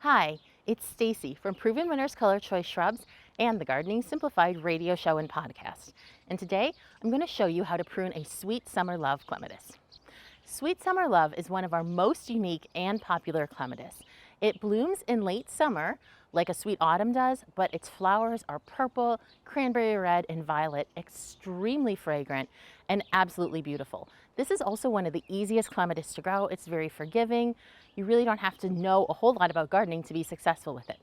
Hi, it's Stacey from Proven Winners Color Choice Shrubs and the Gardening Simplified radio show and podcast. And today I'm going to show you how to prune a sweet summer love clematis. Sweet summer love is one of our most unique and popular clematis. It blooms in late summer like a sweet autumn does, but its flowers are purple, cranberry red, and violet, extremely fragrant and absolutely beautiful. This is also one of the easiest clematis to grow. It's very forgiving. You really don't have to know a whole lot about gardening to be successful with it.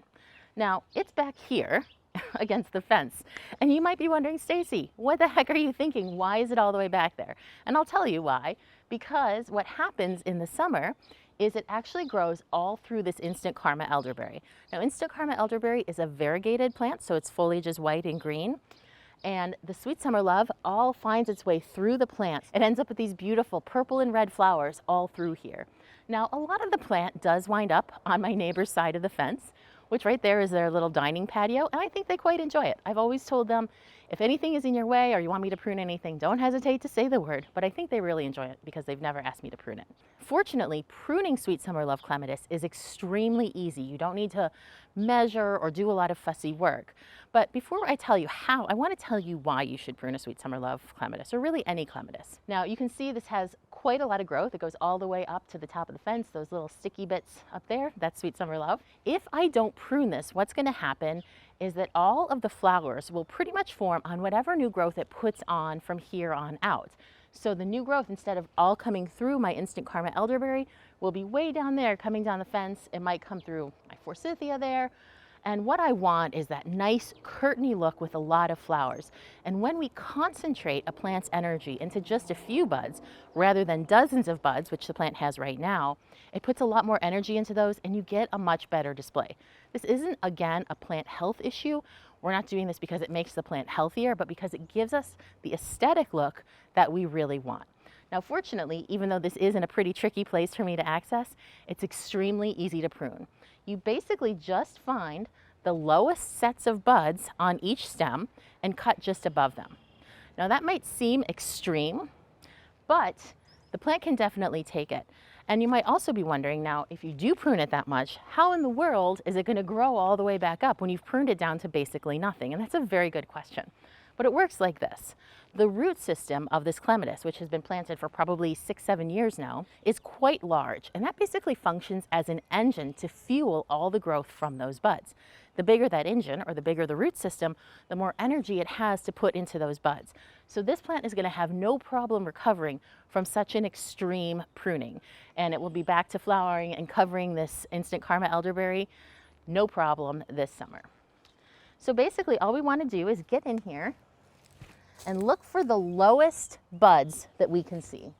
Now, it's back here against the fence. And you might be wondering, Stacey, what the heck are you thinking? Why is it all the way back there? And I'll tell you why. Because what happens in the summer is it actually grows all through this instant karma elderberry. Now, instant karma elderberry is a variegated plant, so its foliage is white and green. And the sweet summer love all finds its way through the plant. It ends up with these beautiful purple and red flowers all through here. Now, a lot of the plant does wind up on my neighbor's side of the fence, which right there is their little dining patio, and I think they quite enjoy it. I've always told them, if anything is in your way or you want me to prune anything, don't hesitate to say the word, but I think they really enjoy it because they've never asked me to prune it. Fortunately, pruning sweet summer love clematis is extremely easy. You don't need to measure or do a lot of fussy work. But before I tell you how, I want to tell you why you should prune a sweet summer love clematis, or really any clematis. Now, you can see this has quite a lot of growth. It goes all the way up to the top of the fence, those little sticky bits up there, that's sweet summer love. If I don't prune this, what's going to happen is that all of the flowers will pretty much form on whatever new growth it puts on from here on out. So the new growth, instead of all coming through my instant karma elderberry, will be way down there coming down the fence. It might come through my forsythia there. And what I want is that nice curtainy look with a lot of flowers. And when we concentrate a plant's energy into just a few buds, rather than dozens of buds, which the plant has right now, it puts a lot more energy into those and you get a much better display. This isn't, again, a plant health issue. We're not doing this because it makes the plant healthier, but because it gives us the aesthetic look that we really want. Now, fortunately, even though this isn't a pretty tricky place for me to access, it's extremely easy to prune. You basically just find the lowest sets of buds on each stem and cut just above them. Now, that might seem extreme, but the plant can definitely take it. And you might also be wondering now, if you do prune it that much, how in the world is it going to grow all the way back up when you've pruned it down to basically nothing? And that's a very good question. But it works like this. The root system of this clematis, which has been planted for probably 6-7 years now, is quite large, and that basically functions as an engine to fuel all the growth from those buds. The bigger that engine, or the bigger the root system, the more energy it has to put into those buds. So this plant is going to have no problem recovering from such an extreme pruning, and it will be back to flowering and covering this instant karma elderberry, no problem this summer. So basically all we want to do is get in here and look for the lowest buds that we can see.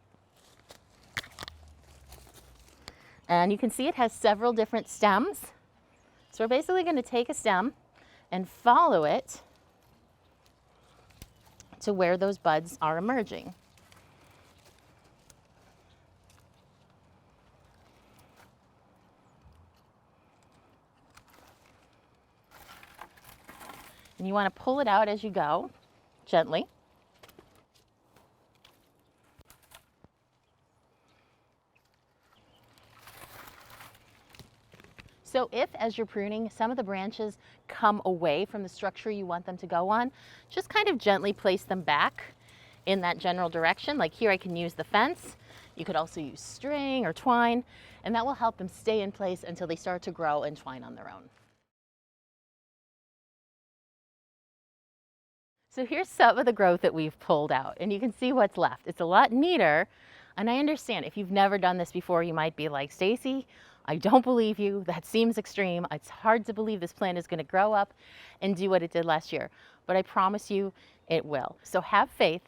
And you can see it has several different stems. So we're basically going to take a stem and follow it to where those buds are emerging. And you want to pull it out as you go, gently. So if, as you're pruning, some of the branches come away from the structure you want them to go on, just kind of gently place them back in that general direction. Like here I can use the fence. You could also use string or twine, and that will help them stay in place until they start to grow and twine on their own. So here's some of the growth that we've pulled out, and you can see what's left. It's a lot neater, and I understand if you've never done this before, you might be like, Stacey, I don't believe you. That seems extreme. It's hard to believe this plant is going to grow up and do what it did last year, but I promise you it will. So have faith.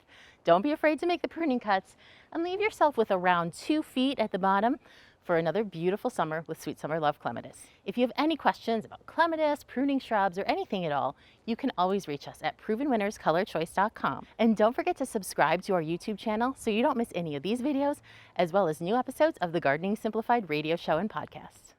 Don't be afraid to make the pruning cuts, and leave yourself with around 2 feet at the bottom for another beautiful summer with sweet summer love clematis. If you have any questions about clematis, pruning shrubs, or anything at all, you can always reach us at provenwinnerscolorchoice.com. And don't forget to subscribe to our YouTube channel so you don't miss any of these videos, as well as new episodes of the Gardening Simplified radio show and podcast.